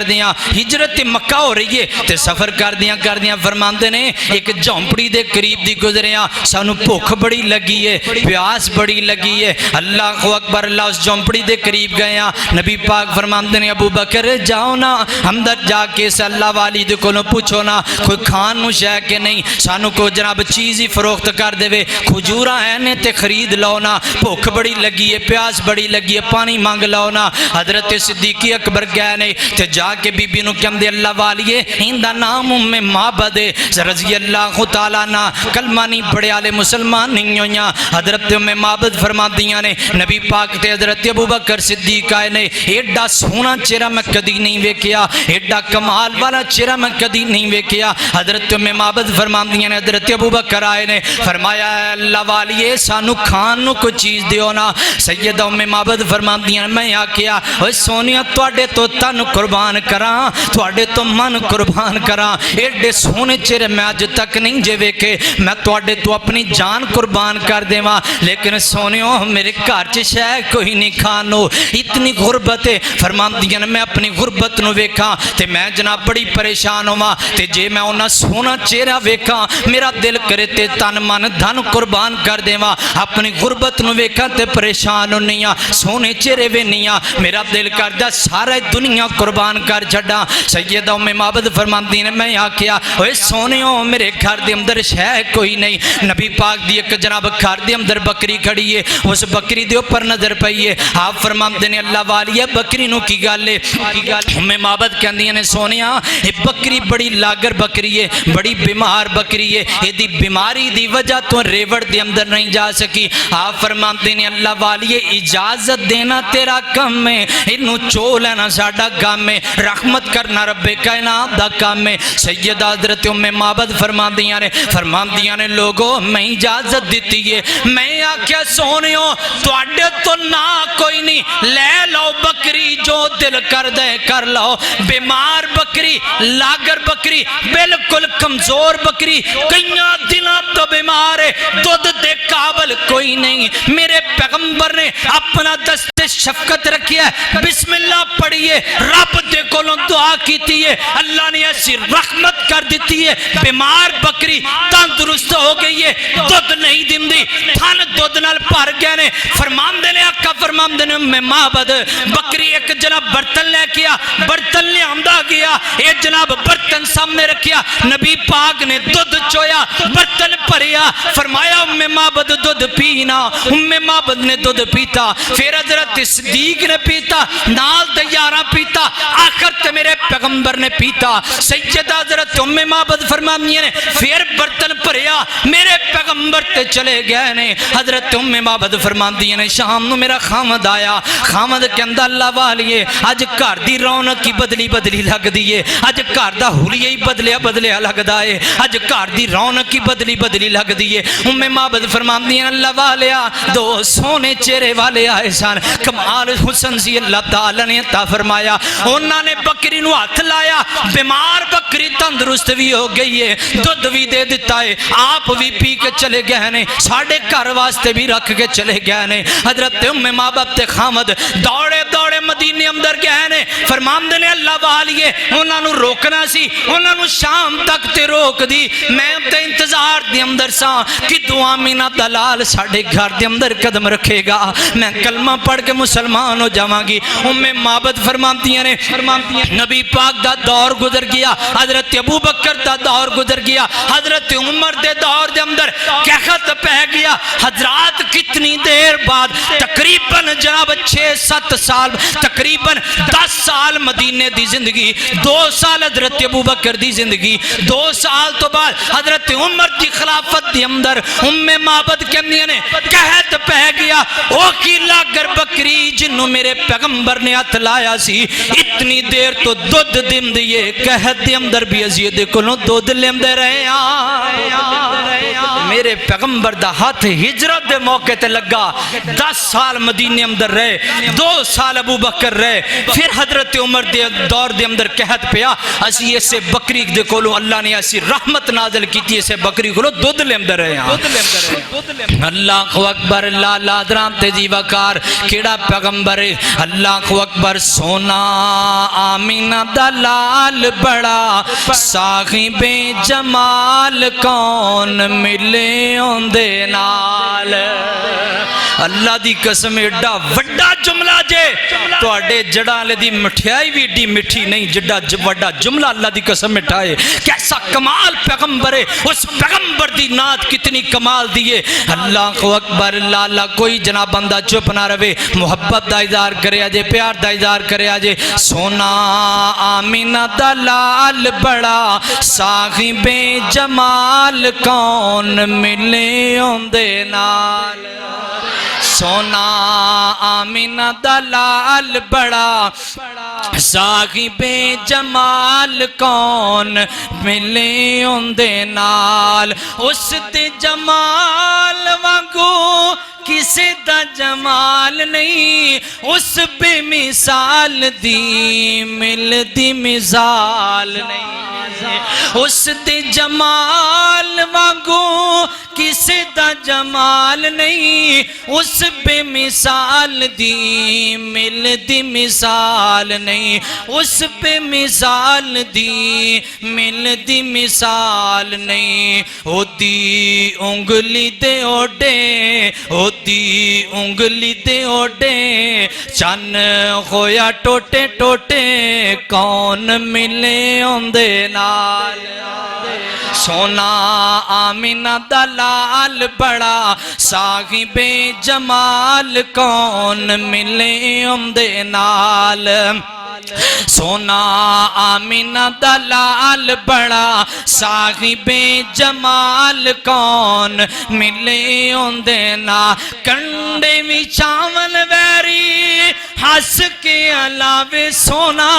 دیاں ہجرت مکہ ہو رہی ہے تے سفر کر دیاں فرماندے نے ایک جھونپڑی دے قریب دی گزریاں سانو بھوک بڑی لگی ہے پیاس بڑی لگی ہے اللہ اکبر اللہ اس جھونپڑی دے قریب گئے ہیں نبی پاک فرماندے نے ابو بکر جاؤ نا اندر جا کے اس اللہ والی دے کولوں پوچھو نا کوئی کھان نو شے کہ نہیں سانو کو جناب چیز ہی فروخت کر دے کھجوراں ہیں نے تے خرید لو نا بھوک بڑی لگی ہے پیاس بڑی لگی ہے پانی مانگ لو نا حضرت صدیق اکبر گئے نے تے جا کے بی بی نو کہم دے اللہ والیے ایندا نام معبد رضی اللہ تعالیٰ نا کلمہ نہیں پڑھے والے مسلمان نہیں ہویاں حضرت معبد فرما دیاں نے نبی پاک تے حضرت ابو بکر صدیق آئے نے ایڈا سونا چہرہ میں کدی نہیں ویکھیا ایڈا کمال والا چہرہ میں کدی نہیں ویکھیا حضرت معبد فرما دیاں نے حضرت ابو بکر آئے نے فرمایا اے اللہ والیے سانو کھان نو کوئی چیز دیو نا سیدہ معبد فرما دیاں میں آکھیا اوے سونیا تواڈے تو تن قربان کراں تواڈے تو من قربان کراں ایڈے سونے چہرے میں اج تک نہیں جے ویکھے میں تواڈے تو اپنی جان قربان کر دیواں لیکن سونیو میرے گھر چ شے کوئی نہیں کھانو اتنی غربت ہے فرماندیاں میں اپنی غربت نو ویکھاں تے میں جناب بڑی پریشان ہوواں تے جے میں انہاں سونا چہرہ ویکھاں میرا دل کرے تے تن من دھن قربان کر دیواں اپنی غربت نو ویکھاں تے پریشان ہونیاں سونے چہرے وینیاں میرا دل کردا سارا دنیا قربان کر چھڈاں سیدہ معبد فرماندی نے میں آکھیا اوے سونیو میرے گھر دے اندر شے کوئی نہیں نبی پاک دی ایک جناب گھر دے اندر بکری کھڑی ہے اس بکری دے اوپر نظر پئی ہے آپ فرماندے نے اللہ والیہ بکری نو کی گل ہے معبد کہندیاں نے سونیا اے بکری بڑی لاگر بکری ہے بڑی بیمار بکری ہے اے دی بیماری دی وجہ تو ریوڑ دے اندر نہیں جا سکی آپ فرماندے نے اللہ والیہ اجازت دینا تیرا کم ہے انو چو لینا ساڈا کام ہے رحمت کرنا رب کائنات دا کام ہے سیدہ حضرت معبد فرماندیاں نے لوگوں میں اجازت دیتی ہے میں آکھیا سونیو تواڈے تو نہ کوئی نہیں لے لو بکری جو دل کر دے کر لو بیمار بکری لاگر بکری بالکل کمزور بکری کئیاں دنوں تو بیمار ہے دودھ دے قابل کوئی نہیں میرے پیغمبر نے اپنا دست شفقت رکھی ہے بسم اللہ پڑھیے رب دے کولوں دعا کیتی ہے اللہ نے ایسی رحمت کر دیتی ہے بیمار بکری تندرست ہو گئی ہے دودھ نہیں دیندی تھن دودھ نال بھر گئے نے فرماندے نے آقا فرماندے نے معبد بکری ایک جناب برتن لے کیا برتن لے آمدہ گیا ایک جناب برتن سامنے رکھیا نبی پاک نے دودھ چویا برتن پریا فرمایا معبد دودھ پینا معبد نے دودھ پیتا پھر حضرت صدیق نے پیتا نال دیارہ پیتا آخر تے میرے پیغمبر نے پیتا سیدہ حضرت معبد فرماندی نے پھر برتن پریا میرے پیغمبر تے چلے گئے نے حضرت معبد فرماندی نے شام نو میرا خامد آیا خامد کے اندر اللہ والیے آج گھر دی رونق کی بدلی لگ دیئے آج گھر دا حلیہ ہی بدلیا لگ دائے آج گھر دی رونق کی بدلی لگ دیئے معبد فرماندی نے اللہ والیا 2 سونے چہرے والے آئے سان کمال حسن سی اللہ تعالی نے عطا فرمایا انہاں نے بکری نو ہاتھ لایا بیمار بکری تندرست بھی ہو گئی ہے دودھ بھی دے دیتا ہے آپ بھی پی کے چلے گئے نے ساڑھے گھر واسطے بھی رکھ کے چلے گئے نے حضرت معبد تے خامد دوڑے مدینے اندر گئے نے فرماندے نے اللہ والیے انہاں نو روکنا سی انہاں نو شام تک تے روک دی میں تے انتظار دے اندر سا کہ دعا مینا دلال ساڑھے گھر دے اندر قدم رکھے گا میں کلمہ پڑھ کے مسلمان ہو جاواں گی معبد فرماندیاں نے نبی پاک دا دور گزر گیا حضرت ابو بکر دا دور گزر گیا حضرت عمر دے دور دے اندر قحط پہ گیا حضرات کتنی دیر بعد تقریباً جناب 6-7 سال تقریباً 10 سال مدینے دی زندگی 2 سال حضرت ابو بکر دی زندگی 2 سال تو بعد حضرت عمر دی خلافت دی اندر معبد کے اندر نے قحط پہ گیا او کی لاگر بکری جنہوں میرے پیغمبر نے ہاتھ لایا سی اتنی دیر تو دودھ دن دیئے قحط دی اندر بھی ازید کلوں دودھ لیں دے رہے ہیں میرے پیغمبر دا ہاتھ ہجرت دے موقع تے لگا 10 سال مدینے اندر رہے 2 سال ابو بکر رہے پھر حضرت عمر دے دور دے اندر قحط پیا اسی اسے بکری دے کولو اللہ نے ایسی رحمت نازل کیتی اسے بکری کولو دودھ لے اندر رہے ہیں اللہ اکبر لالا درام تیزی وقار کیڑا پیغمبر ہے اللہ اکبر سونا آمینہ دلال بڑا صاحب جمال کون ملے اوندے نال اللہ دی قسم ایڈا وڈا جملہ جے تو اڈے جڑا لے دی مٹھائی بھی ایڈی مٹھی نہیں جڑا وڈا جملہ اللہ دی قسم مٹھائے کیسا کمال پیغمبر ہے اس پیغمبر دی نات کتنی کمال دیئے اللہ اکبر لالا کوئی جناب بندہ چپ نہ روے محبت دا اظہار کرے آجے پیار دا اظہار کرے آجے سونا آمینہ دلال بڑا صاحب جمال کون ملے اوندے نال سونا آمینہ دلال بڑا صاحب جمال کون ملے اوندے نال اس دے جمال وانگو کسی دا جمال نہیں اس بے مثال دی مل دی مثال نہیں اس دے جمال وانگو کسی دا جمال نہیں اس بے مثال دی مل دی مثال نہیں اس بے مثال دی مل دی مثال نہیں او دی انگلی دے اوڈے او دی انگلی دے اوڈے چن ہویا ٹوٹے ٹوٹے کون ملے اوندے نال سونا آمینہ دلال بڑا صاحب جمال کون ملے اوندے نال سونا آمینہ دلال بڑا صاحب جمال کون ملے اوندے نال کنڈے وی چاول ویری ہس کے علاوے سونا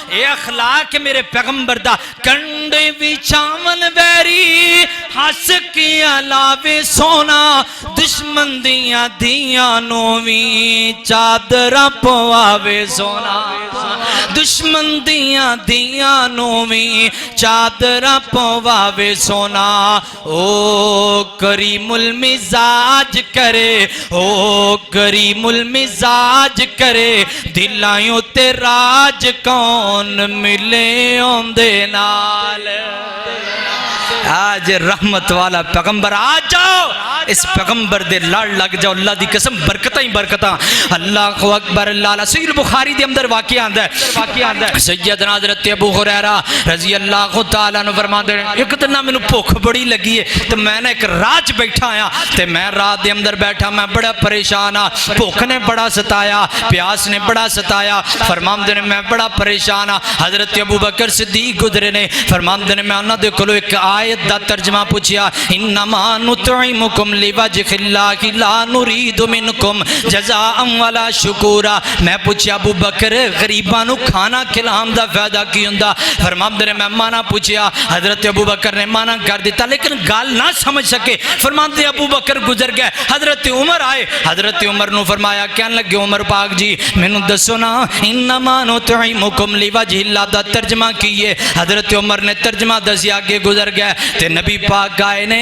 اے اخلاق میرے پیغمبر دا کنڈے وی چاول ویری ہس کے علاوے سونا دشمن دیاں دیاں نویں چادرہ پواوے سونا دشمن دیاں دیاں نویں چادرہ پواوے سونا او کریم المزاج کرے او کریم المزاج کرے دلائیوں تے راج کون ملے اوندے نال آج رحمت والا پیغمبر آ جاؤ اس پیغمبر دے لڑ لگ جاؤ اللہ دی قسم برکتاں ہی برکتاں اللہ اکبر اللہ صحیح البخاری دے اندر واقعہ آندہ ہے سیدنا حضرت ابو ہریرہ رضی اللہ تعالیٰ عنہ فرماتے ہیں ایک دن میں بھوک بڑی لگی ہے تو میں نے ایک رات بیٹھا آیا تو میں رات دے اندر بیٹھا میں بڑا پریشان ہاں بھوک نے بڑا ستایا پیاس نے بڑا ستایا فرماتے ہیں میں بڑا پریشان ہاں حضرت ابو بکر صدیق گزرے نے فرماتے ہیں میں انہاں دے کولوں ایک آیت دا ترجمہ پوچھیا انما نطعمکم لوجہ اللہ لا نرید منکم جزاء ولا شکورا میں پوچھیا ابو بکر غریباں نو کھانا کھلام دا فائدہ کی ہوندا فرماندے نے میں مانا پوچھیا حضرت ابو بکر نے مانا کر دیتا لیکن گال نہ سمجھ سکے فرماندے ابو بکر گزر گئے حضرت عمر آئے حضرت عمر نو فرمایا کہنے لگے عمر پاک جی مینوں دسو نا انما نطعمکم لوجہ اللہ دا ترجمہ کیے حضرت عمر نے ترجمہ دسی آگے گزر گئے تے نبی پاک گائے نے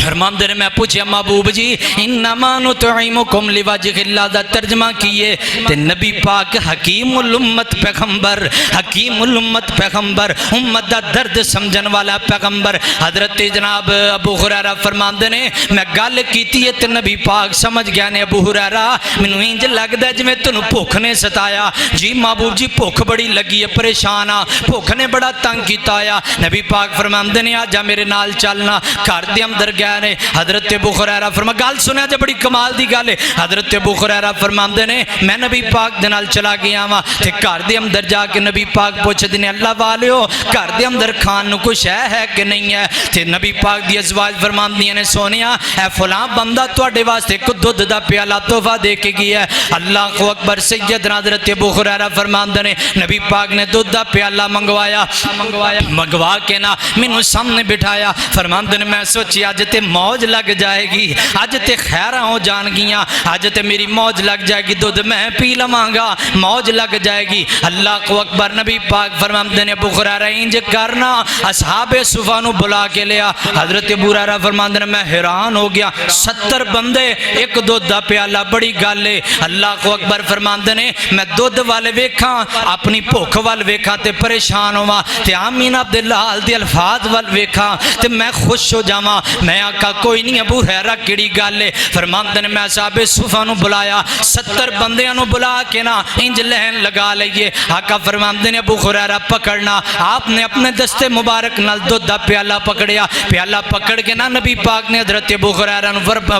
فرماندے نے میں پوچھیا محبوب جی انما نطعمکم لوجہ اللہ دا ترجمہ کیے تے نبی پاک حکیم الامت پیغمبر حکیم الامت پیغمبر امت دا درد سمجھن والا پیغمبر حضرت جناب ابو ہریرہ فرماندے نے میں گل کیتی ہے تے نبی پاک سمجھ گیا نے ابو ہریرہ مینوں انج لگدا جویں تینوں بھوک نے ستایا جی محبوب جی بھوک بڑی لگی ہے پریشان ہاں بھوک نے بڑا تنگ کیتا آیا نبی پاک فرماندے نے آجا میرے نال چلنا گھر دے اندر گئے نے حضرت ابو ہریرہ فرما گل سنیا جے بڑی کمال دی گل ہے حضرت ابو ہریرہ فرماندے نے میں نبی پاک دے نال چلا گیا وا تے گھر دے اندر جا کے نبی پاک پوچھدے نے اللہ والیو گھر دے اندر کھان نو کچھ ہے کہ نہیں ہے تے نبی پاک دی ازواج فرماندیاں نے سونیا اے فلاں بندہ تواڈے واسطے کو دودھ دا پیالہ تحفہ دے کے گیا ہے اللہ اکبر سیدنا حضرت ابو ہریرہ فرماندے نے نبی پاک نے دودھ دا پیالہ منگوا کے نا مینوں سامنے بٹھایا فرماندے نے میں سوچیا اج تے موج لگ جائے گی، اج تے خیراں ہو جان گیاں، اج تے میری موج لگ جائے گی، دودھ میں پی لواں گا، موج لگ جائے گی۔ اللہ کو اکبر۔ نبی پاک فرماندے نے ابو ہریرہ انج کرنا، اصحاب صفہ نو بلا کے لیا۔ حضرت ابو ہریرہ فرماندے نے میں حیران ہو گیا، 70 بندے ایک دودھ دا پیالہ، بڑی گل ہے۔ اللہ کو اکبر فرماندے نے میں دودھ والے ویکھاں، اپنی بھوک وال ویکھاں تے پریشان ہواں، تے آمین عبداللہ دی الفاظ وال ویکھاں تے میں خوش ہو جاواں۔ میں آقا کوئی نہیں ابو ہریرہ کیڑی گل ہے؟ فرماندے نے میں اصحاب صفہ نو بلایا، 70 بندیاں نو بلا کے نا انج لہن لگا لئیے۔ آقا فرماندے نے ابو ہریرہ پکڑنا، آپ نے اپنے دستے مبارک نال دودھ دا پیالہ پکڑیا، پیالہ پکڑ کے نا نبی پاک نے حضرت ابو ہریرہ نو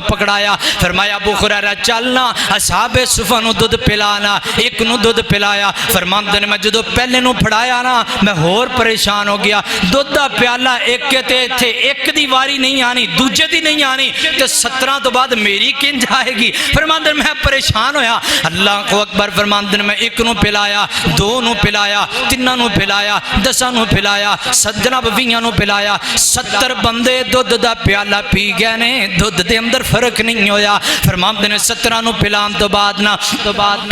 پکڑایا، فرمایا ابو ہریرہ چلنا اصحاب صفہ نو دودھ پلانا، ایک نو دودھ پلایا۔ فرماندے نے میں جدو پہلے نو پھڑایا نا میں اور پریشان ہو گیا، دودھ دا پیالہ ایک کے تھے، ایک دی واری نہیں آنی، دوجے دی نہیں آنی، تے 17 تو بعد میری کن جائے گی؟ فرماندے میں پریشان ہویا۔ اللہ کو اکبر۔ فرماندے میں ایک نو پلایا، دو نو پلایا، تینہ نو پلایا، 10 نو پلایا، جناب 20 نو پلایا، 70 بندے دودھ دا پیالہ پی گئے نے، دودھ دے اندر فرق نہیں ہویا۔ فرماندے نے 17 نو پلان تو بعد نا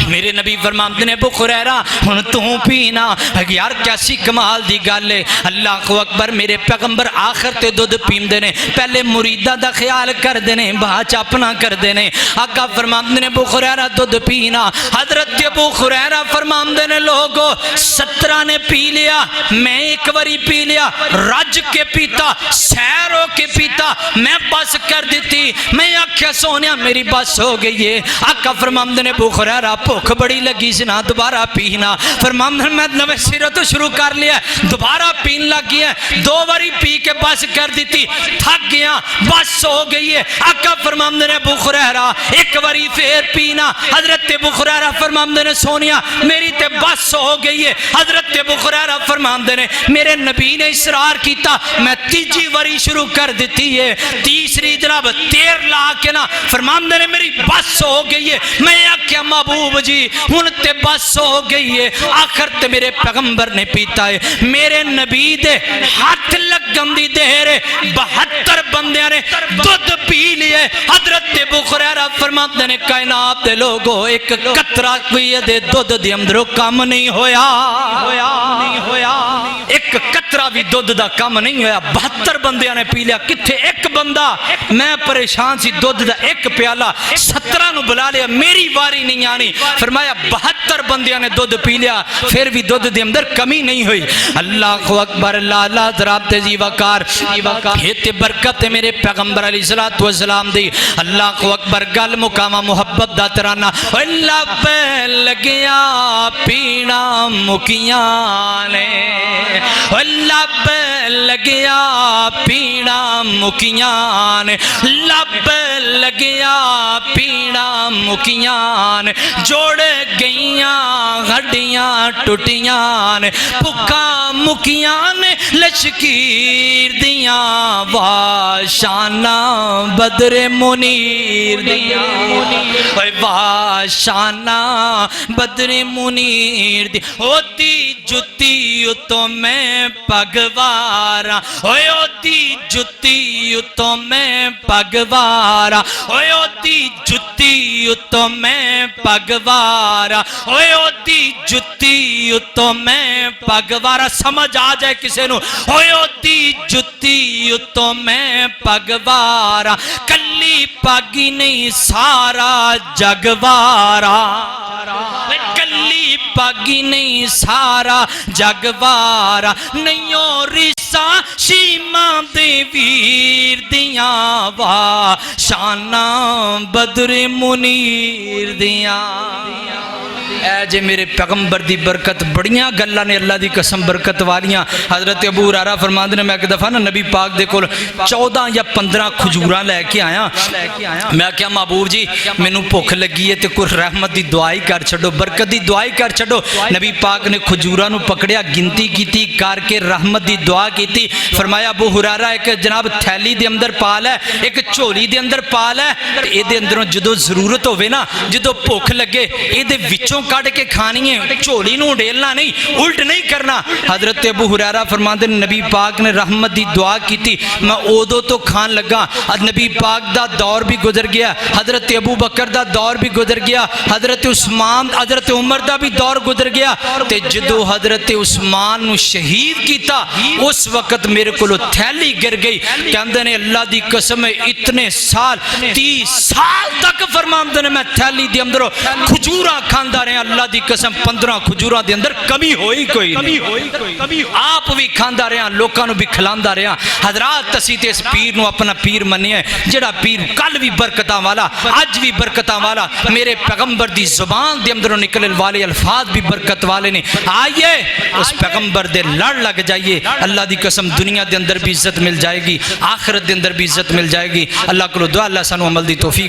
میرے نبی فرماندے نے ابو ہریرہ ہن تو پینا۔ یار کیسی کمال دی گل ہے، اللہ کو اکبر۔ میرے پیغمبر آخر تے دودھ پیندے نے، پہلے مریدہ دا خیال کر دینے، بعد اپنا کر دینے۔ آقا فرماندے نے ابو ہریرہ دودھ پینا۔ حضرت ابو ہریرہ فرماندے نے لوگو 17 نے پی لیا، میں ایک واری پی لیا، رج کے پیتا، سیر ہو کے پیتا، میں بس کر دیتی، میں آکھیا سونیا میری بس ہو گئی ہے۔ آقا فرماندے نے ابو ہریرہ بھوک بڑی لگی سنا، دوبارہ پینا۔ فرماندے نے میں نوے سرے تو شروع کر لیا، دوبارہ پین لگ گیا، 2 واری پی کے بس کر دیتی، تھک گیا، بس ہو گئی ہے۔ آقا فرماندے نے ابو ہریرہ ایک واری پھر پینا۔ حضرت ابو ہریرہ فرماندے نے سونیا میری تے بس ہو گئی ہے۔ حضرت ابو ہریرہ فرماندے نے میرے نبی نے اصرار کیتا، میں تیجی واری شروع کر دیتی ہے، تیسری جناب 13 لا کے نا فرماندے نے میری بس ہو گئی ہے۔ میں آکھیا محبوب جی ہن تے بس ہو گئی ہے، آخر تے میرے پیغمبر نے پیتا ہے۔ میرے نبی دے ہاتھ لگن دی دیر 72 بندیاں نے دودھ پی لیے۔ حضرت ابو ہریرہ فرماندے نے کائنات دے لوگو ایک قطرہ کوئی دے دودھ دے اندروں کم نہیں ہویا، ایک قطرہ بھی دودھ دا کم نہیں ہویا۔ 72 بندیاں نے پی لیا، کتھے ایک بندہ؟ میں پریشان سی، دودھ دا ایک پیالہ 17 نو بلا لیا، میری واری نہیں آنی۔ فرمایا 72 بندیاں نے دودھ پی لیا، پھر بھی دودھ دے اندر کمی نہیں ہوئی۔ اللہ کو اکبر۔ لالا ذراب تیزی وقار یہ تے برکت ہے میرے پیغمبر علیہ السلام دی۔ اللہ کو اکبر۔ گل مقامہ محبت دا ترانہ، لب لگیا پینا مکیاں نے، لب لگیا پینا مکیاں نے، لب لگیا پینا مکیاں نے، جوڑ گئیاں ہڈیاں ٹوٹیاں نے، بھکاں مکیاں نے لشکیر دیاں، واشانہ بدر منیر دیاں، واشانہ بدر منیر دی، ہوتی جتی تو میں پگوارا، ہوتی جتی تو میں پگوارا، ہوتی جتی تو میں پگوارا، ہوتی جتی تو میں پگوارا۔ سمجھ آ جائے کسے نو، ہوتی جتی تو میں پگوارا، کلی پاگی نہیں سارا جگوارا، کلی پاگی نہیں سارا جگوارا، نیوں رسا شیمہ دے ویر دیاں، وا شانہ بدر منیر دیاں۔ اے جے میرے پیغمبر دی برکت بڑیاں گلہ نے اللہ دی قسم برکت والیاں۔ حضرت ابو ہریرہ فرماندے نے میں ایک دفعہ نا نبی پاک دے کول 14 یا 15 کھجوراں لے کے آیا، میں کہا محبوب جی مینوں بھوک لگی ہے تے کوئی رحمت دی دعائی کر چھڈو، برکت دی دعائی کر چھڈو۔ نبی پاک نے کھجوراں نو پکڑیا، گنتی کیتی، کر کے رحمت دی دعا کیتی۔ فرمایا ابو ہریرہ ایک جناب تھیلی دے اندر پا لے، ایک جھولی دے اندر پا لے، تے اے دے اندروں جدو ضرورت ہوے نا، جدو بھوک لگے اے دے وچوں کٹ کے کھانی ہے، جھولی نو ڈیلنا نہیں، الٹ نہیں کرنا۔ حضرت ابو ہریرہ فرماندے نے نبی پاک نے رحمت دی دعا کی تھی، میں اودو تو کھان لگا، نبی پاک دا دور بھی گزر گیا، حضرت ابو بکر دا دور بھی گزر گیا، حضرت عثمان حضرت عمر دا بھی دور گزر گیا، تے جدو حضرت عثمان نو شہید کیتا اس وقت میرے کو تھیلی گر گئی، کہندے نے اللہ دی قسم اتنے سال 30 سال تک فرماندے نے میں تھیلی دی اندروں کھجوراں کھاندا رہا، اللہ دی قسم 15 کھجوراں دے اندر کمی ہوئی کوئی نہیں، آپ بھی کھاندا رہا، لوکاں نو بھی کھلاندا رہا۔ حضرات تسی تے اس پیر نو اپنا پیر منیا ہے، جڑا پیر کل بھی برکتاں والا، اج بھی برکتاں والا، میرے پیغمبر دی زبان دے اندروں نکلن والے الفاظ بھی برکت والے نے۔ آئیے اس پیغمبر دے لڑ لگ جائیے، اللہ دی قسم دنیا دے اندر بھی عزت مل جائے گی، آخرت دے اندر بھی عزت مل جائے گی۔ اللہ کو دعا اللہ سانو عمل دی توفیق